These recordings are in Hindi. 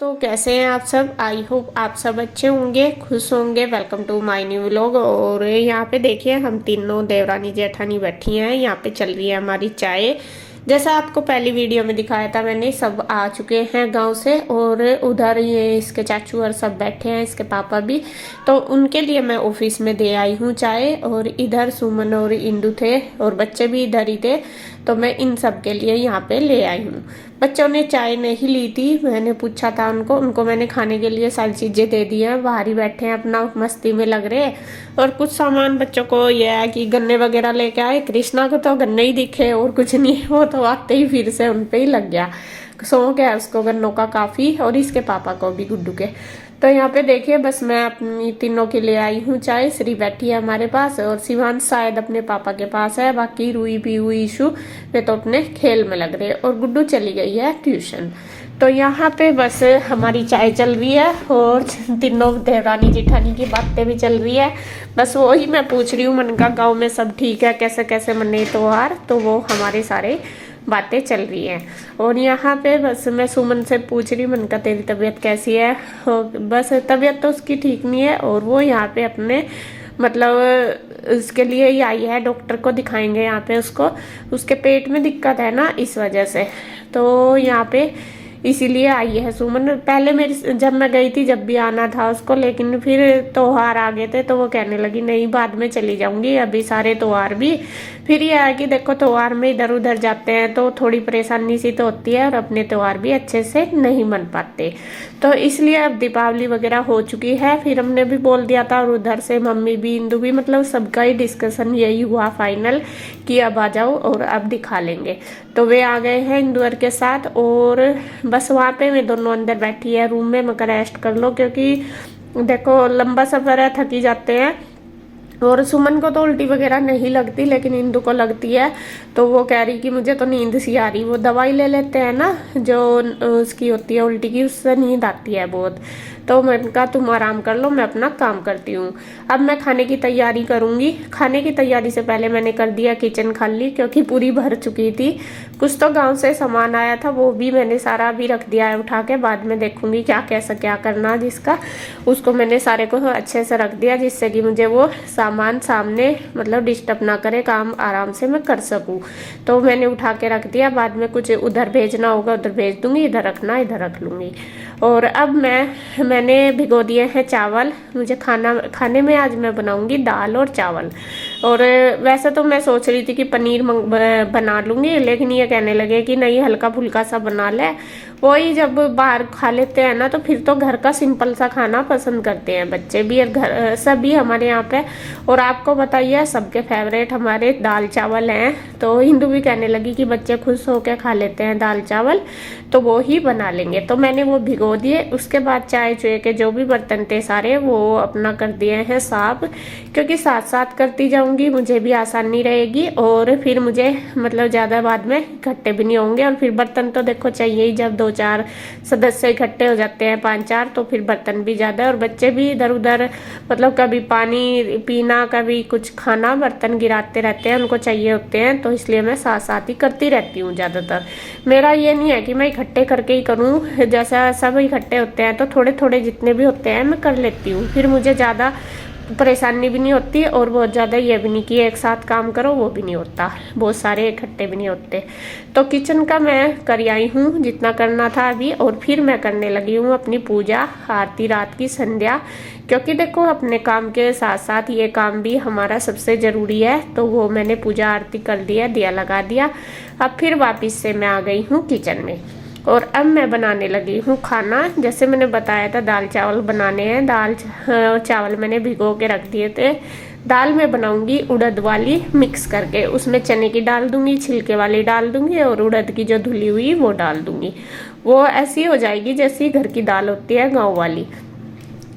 तो कैसे हैं आप सब। आई होप आप सब अच्छे होंगे, खुश होंगे। Welcome to my new vlog. और यहाँ पे देखिए हम तीनों देवरानी जेठानी बैठी हैं। यहाँ पे चल रही है हमारी चाय। जैसा आपको पहली वीडियो में दिखाया था मैंने, सब आ चुके हैं गांव से और उधर ये इसके चाचू और सब बैठे हैं, इसके पापा भी। तो उनके लिए मैं ऑफिस में दे आई हूँ चाय। और इधर सुमन और इंदु थे और बच्चे भी इधर ही थे, तो मैं इन सब के लिए यहाँ पे ले आई हूँ। बच्चों ने चाय नहीं ली थी, मैंने पूछा था उनको मैंने खाने के लिए सारी चीजें दे दी हैं। बाहर ही बैठे हैं, अपना मस्ती में लग रहे हैं। और कुछ सामान बच्चों को यह है कि गन्ने वगैरह लेके आए। कृष्णा को तो गन्ने ही दिखे और कुछ नहीं, वो तो आते ही फिर से उन पे ही लग गया। शौक है उसको गन्नों का काफी, और इसके पापा को भी, गुड्डू के। तो यहाँ पे देखिए बस मैं अपनी तीनों के लिए आई हूँ चाय। श्री बैठी है हमारे पास और शिवांश शायद अपने पापा के पास है। बाकी रूई पीहू ईशू वे तो अपने खेल में लग रहे हैं और गुड्डू चली गई है ट्यूशन। तो यहाँ पे बस हमारी चाय चल रही है और तीनों देवरानी जेठानी की बातें भी चल रही है। बस वही मैं पूछ रही हूँ, मन का गाँव में सब ठीक है, कैसे कैसे मने त्योहार। तो वो हमारे सारे बातें चल रही हैं। और यहाँ पे बस मैं सुमन से पूछ रही हूँ, मन का तेरी तबीयत कैसी है। बस तबीयत तो उसकी ठीक नहीं है और वो यहाँ पे अपने मतलब उसके लिए ही आई है, डॉक्टर को दिखाएंगे यहाँ पे उसको। उसके पेट में दिक्कत है ना, इस वजह से। तो यहाँ पे इसीलिए आई है सुमन। पहले मेरी जब मैं गई थी, जब भी आना था उसको, लेकिन फिर त्योहार आ गए थे तो वो कहने लगी नहीं बाद में चली जाऊंगी, अभी सारे त्योहार भी। फिर ये है कि देखो त्योहार में इधर उधर जाते हैं तो थोड़ी परेशानी सी तो होती है और अपने त्योहार भी अच्छे से नहीं मन पाते। तो इसलिए अब दीपावली वगैरह हो चुकी है, फिर हमने भी बोल दिया था और उधर से मम्मी भी, इंदु भी, मतलब सबका ही डिस्कशन यही हुआ फाइनल कि अब आ जाओ और अब दिखा लेंगे। तो वे आ गए हैं इंदुअर के साथ और बस वहाँ पे मैं दोनों अंदर बैठी है रूम में। मगर रेस्ट कर लो क्योंकि देखो लंबा सफर है, थकी जाते हैं। और सुमन को तो उल्टी वगैरह नहीं लगती, लेकिन इंदु को लगती है। तो वो कह रही कि मुझे तो नींद सी आ रही। वो दवाई ले लेते हैं ना जो उसकी होती है उल्टी की, उससे नींद आती है बहुत। तो मैंने कहा तुम आराम कर लो, मैं अपना काम करती हूँ। अब मैं खाने की तैयारी करूंगी। खाने की तैयारी से पहले मैंने कर दिया किचन खाली, क्योंकि पूरी भर चुकी थी। कुछ तो गाँव से सामान आया था, वो भी मैंने सारा भी रख दिया है उठा के। बाद में देखूंगी क्या कैसा क्या करना जिसका, उसको मैंने सारे को अच्छे से रख दिया, जिससे कि मुझे वो सामान सामने मतलब डिस्टर्ब ना करे, काम आराम से मैं कर सकूं। तो मैंने उठा के रख दिया। बाद में कुछ उधर भेजना होगा उधर भेज दूंगी, इधर रखना इधर रख लूंगी। और अब मैंने भिगो दिए हैं चावल। मुझे खाने में आज मैं बनाऊंगी दाल और चावल। और वैसे तो मैं सोच रही थी कि पनीर बना लूंगी, लेकिन ये कहने लगे कि नहीं हल्का फुल्का सा बना ले। वही जब बाहर खा लेते हैं ना तो फिर तो घर का सिंपल सा खाना पसंद करते हैं बच्चे भी और घर सभी हमारे यहाँ पे। और आपको बताइए सबके फेवरेट हमारे दाल चावल हैं। तो हिंदू भी कहने लगी कि बच्चे खुश होकर खा लेते हैं दाल चावल, तो वो ही बना लेंगे। तो मैंने वो भिगो दिए। उसके बाद चाय चुए के जो भी बर्तन थे सारे वो अपना कर दिए हैं साफ, क्योंकि साथ साथ करती जाऊंगी मुझे भी आसानी रहेगी। और फिर मुझे मतलब ज्यादा बाद में इकट्ठे भी नहीं होंगे। और फिर बर्तन तो देखो चाहिए ही, जब 2-4 सदस्य इकट्ठे हो जाते हैं, 5-4, तो फिर बर्तन भी ज्यादा। और बच्चे भी इधर उधर मतलब कभी पानी पीना कभी कुछ खाना, बर्तन गिराते रहते हैं, उनको चाहिए होते हैं। तो इसलिए मैं साथ साथ ही करती रहती हूँ ज्यादातर। मेरा ये नहीं है कि मैं इकट्ठे करके ही करूँ, जैसा सब इकट्ठे होते हैं तो थोड़े थोड़े जितने भी होते हैं मैं कर लेती हूँ। फिर मुझे ज्यादा परेशानी भी नहीं होती और बहुत ज़्यादा ये भी नहीं कि एक साथ काम करो, वो भी नहीं होता, बहुत सारे इकट्ठे भी नहीं होते। तो किचन का मैं कर आई हूँ जितना करना था अभी। और फिर मैं करने लगी हूँ अपनी पूजा आरती, रात की संध्या। क्योंकि देखो अपने काम के साथ साथ ये काम भी हमारा सबसे ज़रूरी है। तो वो मैंने पूजा आरती कर दिया, दिया लगा दिया। अब फिर वापस से मैं आ गई हूँ किचन में और अब मैं बनाने लगी हूँ खाना। जैसे मैंने बताया था दाल चावल बनाने हैं। दाल चावल मैंने भिगो के रख दिए थे। दाल मैं बनाऊंगी उड़द वाली मिक्स करके, उसमें चने की डाल दूंगी, छिलके वाली डाल दूंगी और उड़द की जो धुली हुई वो डाल दूंगी। वो ऐसी हो जाएगी जैसी घर की दाल होती है गाँव वाली।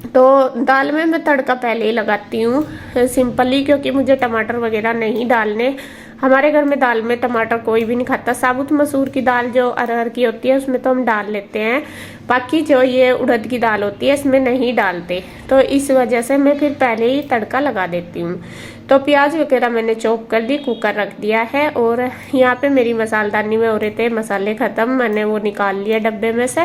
तो दाल में मैं तड़का पहले ही लगाती हूँ सिंपली, क्योंकि मुझे टमाटर वगैरह नहीं डालने। हमारे घर में दाल में टमाटर कोई भी नहीं खाता। साबुत मसूर की दाल जो अरहर की होती है उसमें तो हम डाल लेते हैं, बाकी जो ये उड़द की दाल होती है इसमें नहीं डालते। तो इस वजह से मैं फिर पहले ही तड़का लगा देती हूँ। तो प्याज वगैरह मैंने चॉप कर दी, कुकर रख दिया है। और यहाँ पे मेरी मसालदानी में हो रहे थे मसाले ख़त्म, मैंने वो निकाल लिया डब्बे में से,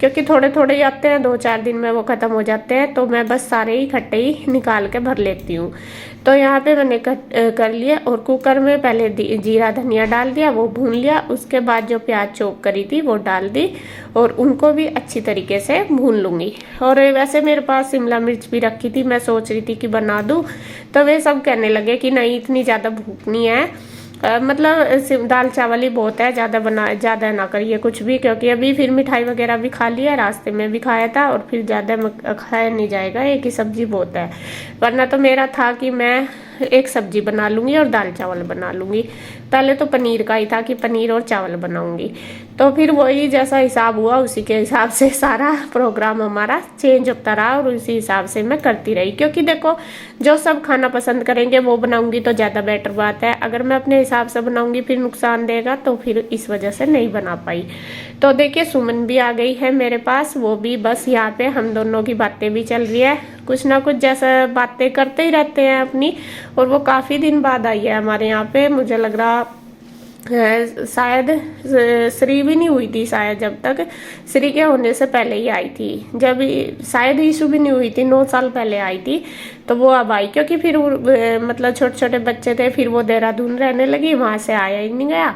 क्योंकि थोड़े थोड़े ही आते हैं, 2-4 दिन में वो ख़त्म हो जाते हैं, तो मैं बस सारे ही इकट्ठे ही निकाल के भर लेती हूँ। तो यहाँ पे मैंने कर लिया और कुकर में पहले जीरा धनिया डाल दिया, वो भून लिया। उसके बाद जो प्याज चॉप करी थी वो डाल दी और उनको भी अच्छी तरीके से भून लूँगी। और वैसे मेरे पास शिमला मिर्च भी रखी थी, मैं सोच रही थी कि बना दूँ, तो वे सब कहने लगे कि नहीं इतनी ज़्यादा भूख नहीं है, मतलब दाल चावल ही बहुत है, ज़्यादा ना करिए कुछ भी, क्योंकि अभी फिर मिठाई वगैरह भी खा लिया, रास्ते में भी खाया था और फिर ज़्यादा खाया नहीं जाएगा, एक ही सब्जी बहुत है। वरना तो मेरा था कि मैं एक सब्जी बना लूँगी और दाल चावल बना लूँगी। पहले तो पनीर का ही था कि पनीर और चावल बनाऊँगी, तो फिर वही जैसा हिसाब हुआ उसी के हिसाब से सारा प्रोग्राम हमारा चेंज होता रहा और उसी हिसाब से मैं करती रही। क्योंकि देखो जो सब खाना पसंद करेंगे वो बनाऊँगी तो ज़्यादा बेटर बात है, अगर मैं अपने हिसाब से बनाऊँगी फिर नुकसान देगा, तो फिर इस वजह से नहीं बना पाई। तो देखिए सुमन भी आ गई है मेरे पास, वो भी बस यहाँ पे हम दोनों की बातें भी चल रही है, कुछ ना कुछ जैसा बातें करते ही रहते हैं अपनी। और वो काफ़ी दिन बाद आई है हमारे यहाँ पे, मुझे लग रहा शायद श्री भी नहीं हुई थी, शायद जब तक श्री के होने से पहले ही आई थी, जब शायद ईशु भी नहीं हुई थी, 9 साल पहले आई थी। तो वो अब आई, क्योंकि फिर मतलब छोटे छोटे बच्चे थे, फिर वो देहरादून रहने लगी, वहाँ से आया ही नहीं गया,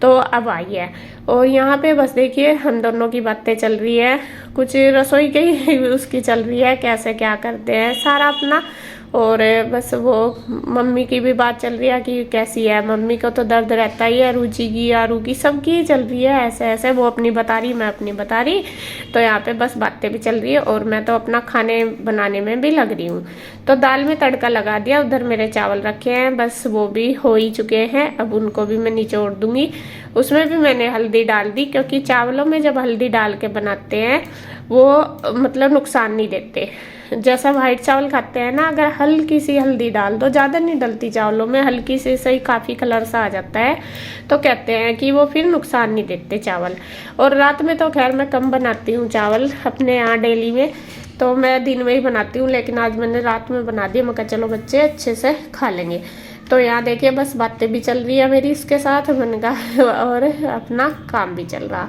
तो अब आई है। और यहाँ पे बस देखिए हम दोनों की बातें चल रही है, कुछ रसोई की ही उसकी चल रही है, कैसे क्या करते हैं सारा अपना। और बस वो मम्मी की भी बात चल रही है कि कैसी है, मम्मी को तो दर्द रहता ही है, रुचि की आरू की सबकी चल रही है, ऐसे ऐसे वो अपनी बता रही, मैं अपनी बता रही। तो यहाँ पे बस बातें भी चल रही है और मैं तो अपना खाने बनाने में भी लग रही हूँ। तो दाल में तड़का लगा दिया, उधर मेरे चावल रखे हैं, बस वो भी हो ही चुके हैं, अब उनको भी मैं निचोड़ दूंगी। उसमें भी मैंने हल्दी डाल दी, क्योंकि चावलों में जब हल्दी डाल के बनाते हैं वो मतलब नुकसान नहीं देते। जैसा वाइट चावल खाते हैं ना, अगर हल्की सी हल्दी डाल दो, ज़्यादा नहीं डलती चावलों में, हल्की सी सही काफ़ी कलर सा आ जाता है, तो कहते हैं कि वो फिर नुकसान नहीं देते चावल। और रात में तो खैर मैं कम बनाती हूँ चावल अपने यहाँ डेली में, तो मैं दिन में ही बनाती हूँ, लेकिन आज मैंने रात में बना दिया, मैं कहा चलो बच्चे अच्छे से खा लेंगे। तो यहाँ देखिए बस बातें भी चल रही है मेरी इसके साथ, मैंने कहा और अपना काम भी चल रहा।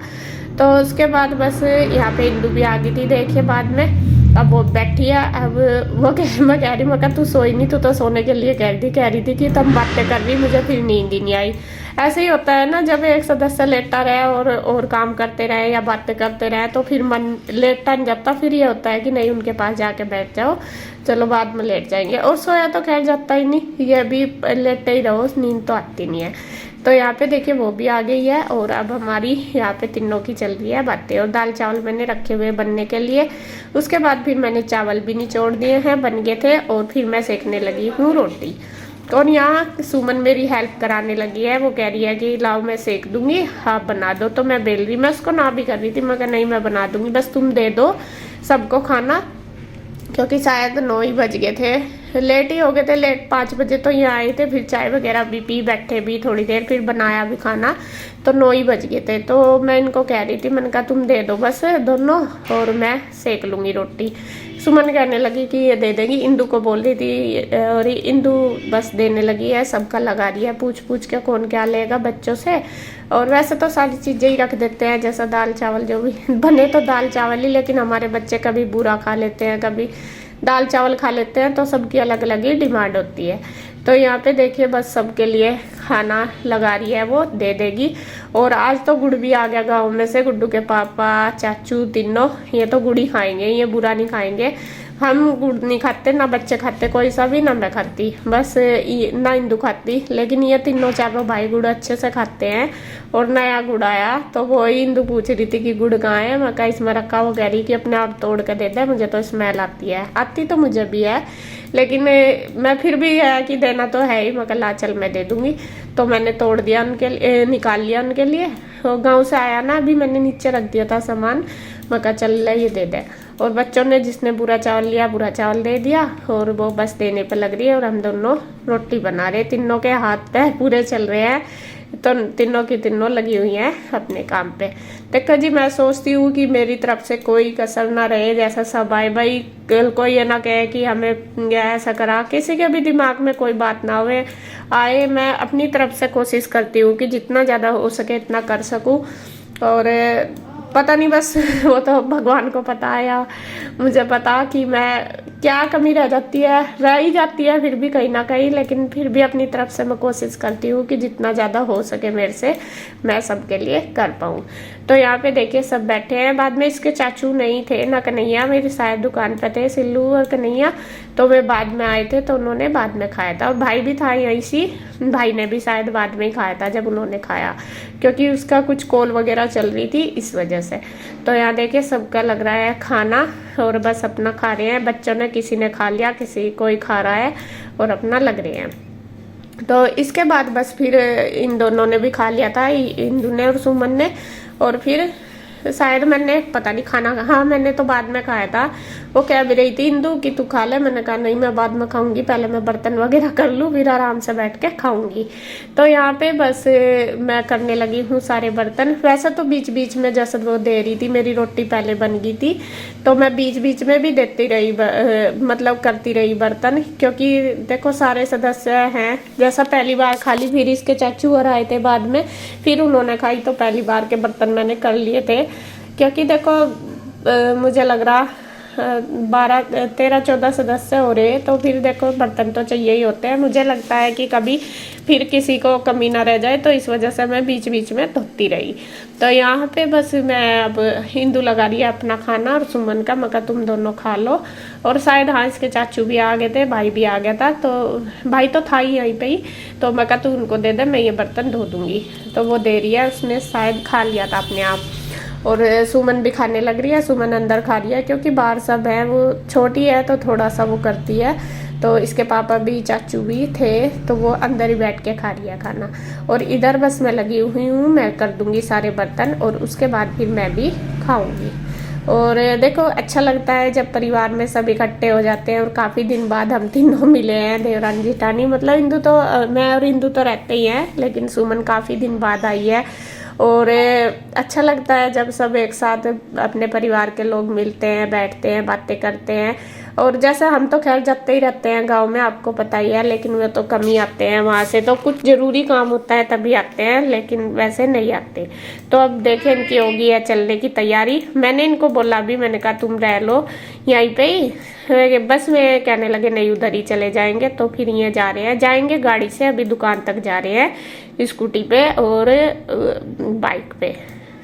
तो उसके बाद बस यहाँ पे इंदू भी आ गई थी देखिए बाद में, अब वो बैठी है। अब वो मैं कह रही, मैं कहा तू सोई नहीं, तू तो सोने के लिए कह रही थी कि तुम बातें कर रही, मुझे फिर नींद ही नहीं आई। ऐसे ही होता है ना, जब एक सदस्य लेटा रहे और काम करते रहे या बातें करते रहे, तो फिर मन लेटता नहीं जाता, फिर ये होता है कि नहीं उनके पास जाके बैठ जाओ, चलो बाद में लेट जाएंगे। और सोया तो खैर जाता ही नहीं, ये भी लेटे ही रहो, नींद तो आती नहीं है। तो यहाँ पे देखिए वो भी आ गई है और अब हमारी यहाँ पे तीनों की चल रही है बातें। और दाल चावल मैंने रखे हुए बनने के लिए, उसके बाद फिर मैंने चावल भी निचोड़ दिए हैं, बन गए थे, और फिर मैं सेकने लगी हूँ रोटी। और यहाँ सुमन मेरी हेल्प कराने लगी है, वो कह रही है कि लाओ मैं सेक दूंगी, आप बना दो। तो मैं बेल रही, मैं उसको ना भी कर रही थी, मैं कहा नहीं मैं बना दूंगी, बस तुम दे दो सबको खाना, क्योंकि शायद 9 ही बज गए थे, लेट ही हो गए थे, लेट 5 बजे तो यहाँ आए थे, फिर चाय वगैरह भी पी, बैठे भी थोड़ी देर, फिर बनाया भी खाना, तो 9 ही बज गए थे। तो मैं इनको कह रही थी, मैंने कहा तुम दे दो बस दोनों और मैं सेक लूँगी रोटी। सुमन कहने लगी कि ये दे देंगी, इंदू को बोल रही थी, और इंदू बस देने लगी है, सबका लगा रही है, पूछ पूछ के कौन क्या लेगा बच्चों से। और वैसे तो सारी चीज़ें ही रख देते हैं, जैसा दाल चावल जो भी बने तो दाल चावल ही, लेकिन हमारे बच्चे कभी बुरा खा लेते हैं, कभी दाल चावल खा लेते हैं, तो सबकी अलग अलग ही डिमांड होती है। तो यहाँ पे देखिए बस सबके लिए खाना लगा रही है, वो दे देगी। और आज तो गुड़ भी आ गया गांव में से, गुड्डू के पापा चाचू तीनों, ये तो गुड़ ही खाएंगे, ये बुरा नहीं खाएंगे। हम गुड़ नहीं खाते, ना बच्चे खाते कोई सा भी, ना मैं खाती, बस ना इंदू खाती, लेकिन ये तीनों चारों भाई गुड़ अच्छे से खाते हैं। और नया गुड़ आया तो वो ही इंदू पूछ रही थी कि गुड़ कहाँ है, मैं कहा इसमें रखा। वो कह रही कि अपने आप तोड़ के दे दे, मुझे तो स्मेल आती है, आती तो मुझे भी है, लेकिन मैं फिर भी है कि देना तो है ही, मैं कहा ला चल मैं दे दूंगी। तो मैंने तोड़ दिया उनके लिए, निकाल लिया उनके लिए। गाँव से आया ना, अभी मैंने नीचे रख दिया था सामान, मैं कहा चल ये दे दे। और बच्चों ने जिसने बुरा चावल लिया बुरा चावल दे दिया, और वो बस देने पे लग रही है। और हम दोनों रोटी बना रहे, तीनों के हाथ पैर पूरे चल रहे हैं, तो तीनों की तीनों लगी हुई हैं अपने काम पे। देखो जी, मैं सोचती हूँ कि मेरी तरफ से कोई कसर ना रहे, जैसा सब आए भाई, कोई ये ना कहे कि हमें ऐसा करा, किसी के भी दिमाग में कोई बात ना हुए आए। मैं अपनी तरफ से कोशिश करती हूँ कि जितना ज़्यादा हो सके इतना कर सकूँ। और पता नहीं, बस वो तो भगवान को पता है या मुझे पता कि मैं क्या कमी रह जाती है, रह ही जाती है फिर भी कहीं ना कहीं, लेकिन फिर भी अपनी तरफ से मैं कोशिश करती हूँ कि जितना ज़्यादा हो सके मेरे से मैं सबके लिए कर पाऊँ। तो यहाँ पे देखिए सब बैठे हैं। बाद में इसके चाचू नहीं थे ना, कन्हैया मेरी शायद दुकान पे थे, सिल्लू और कन्हैया, तो वे बाद में आए थे तो उन्होंने बाद में खाया था। और भाई भी था यहीं सी, भाई ने भी शायद बाद में ही खाया था जब उन्होंने खाया, क्योंकि उसका कुछ कॉल वगैरह चल रही थी इस वजह से। तो यहाँ देखिए सबका लग रहा है खाना और बस अपना खा रहे हैं। बच्चों ने किसी ने खा लिया, किसी कोई खा रहा है और अपना लग रहे हैं। तो इसके बाद बस फिर इन दोनों ने भी खा लिया था, इंदु ने और सुमन ने। और फिर शायद मैंने पता नहीं खाना, हाँ मैंने तो बाद में खाया था। वो कह भी रही थी इंदु कि तू खा ले, मैंने कहा नहीं मैं बाद में खाऊंगी, पहले मैं बर्तन वगैरह कर लूँ फिर आराम से बैठ के खाऊंगी। तो यहाँ पे बस मैं करने लगी हूँ सारे बर्तन। वैसे तो बीच बीच में जैसे वो दे रही थी, मेरी रोटी पहले बन गई थी तो मैं बीच बीच में भी देती रही, मतलब करती रही बर्तन, क्योंकि देखो सारे सदस्य हैं। जैसा पहली बार खा ली, फिर इसके चाचू और आए थे बाद में, फिर उन्होंने खाई, तो पहली बार के बर्तन मैंने कर लिए थे। क्योंकि देखो मुझे लग रहा 12 13 14 सदस्य हो रहे, तो फिर देखो बर्तन तो चाहिए ही होते हैं। मुझे लगता है कि कभी फिर किसी को कमी ना रह जाए, तो इस वजह से मैं बीच बीच में धोती रही। तो यहाँ पे बस मैं अब हिंदू लगा रही है अपना खाना और सुमन का, मैं कहा तुम दोनों खा लो। और शायद हाँ इसके चाचू भी आ गए थे, भाई भी आ गया था, तो भाई तो था ही यहीं पे ही, तो मैं कहा तू उनको दे दे, मैं ये बर्तन धो दूंगी। तो वो दे रही है, उसने शायद खा लिया था अपने आप। और सुमन भी खाने लग रही है, सुमन अंदर खा रही है क्योंकि बाहर सब है, वो छोटी है तो थोड़ा सा वो करती है। तो इसके पापा भी चाचू भी थे तो वो अंदर ही बैठ के खा रही है खाना। और इधर बस मैं लगी हुई हूँ, मैं कर दूंगी सारे बर्तन और उसके बाद फिर मैं भी खाऊंगी। और देखो अच्छा लगता है जब परिवार में सब इकट्ठे हो जाते हैं। और काफ़ी दिन बाद हम तीनों मिले हैं, देवरानी जेठानी, मतलब इंदु तो मैं और इंदु तो रहते ही हैं, लेकिन सुमन काफ़ी दिन बाद आई है। और अच्छा लगता है जब सब एक साथ अपने परिवार के लोग मिलते हैं, बैठते हैं, बातें करते हैं। और जैसा हम तो खैर जाते ही रहते हैं गांव में, आपको पता ही है, लेकिन वे तो कम ही आते हैं वहां से, तो कुछ जरूरी काम होता है तभी आते हैं, लेकिन वैसे नहीं आते। तो अब देखें इनकी होगी है चलने की तैयारी। मैंने इनको बोला भी, मैंने कहा तुम रह लो यहीं पे ही, बस में कहने लगे नहीं उधर ही चले जाएंगे। तो फिर ये जा रहे हैं, जाएंगे गाड़ी से, अभी दुकान तक जा रहे हैं स्कूटी पे और बाइक पे।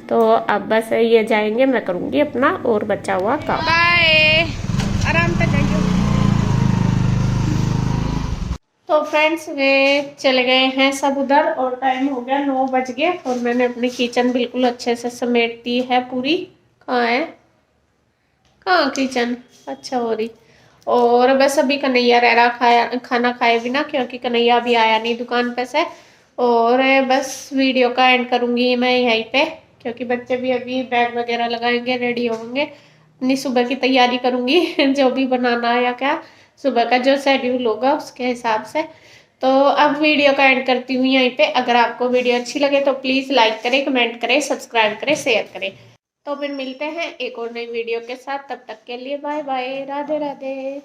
तो अब बस ये जाएंगे, मैं करूंगी अपना और बचा हुआ काम। बाय, आराम से जाइए। तो फ्रेंड्स वे चले गए हैं सब उधर और टाइम हो गया 9 बज गए। और मैंने अपनी किचन बिल्कुल अच्छे से समेट दी है पूरी। कहाँ है, कहाँ किचन, अच्छा हो रही। और बस अभी कन्हैया रह रहा खाना खाए बिना, क्योंकि कन्हैया अभी आया नहीं दुकान पे से। और बस वीडियो का एंड करूँगी मैं यहीं पे, क्योंकि बच्चे भी अभी बैग वगैरह लगाएंगे, रेडी होंगे, अपनी सुबह की तैयारी करूँगी जो भी बनाना है या क्या सुबह का जो शेड्यूल होगा उसके हिसाब से। तो अब वीडियो का एंड करती हूँ यहीं पे। अगर आपको वीडियो अच्छी लगे तो प्लीज़ लाइक करें, कमेंट करें, सब्सक्राइब करें, शेयर करें। तो फिर मिलते हैं एक और नई वीडियो के साथ, तब तक के लिए बाय बाय, राधे राधे।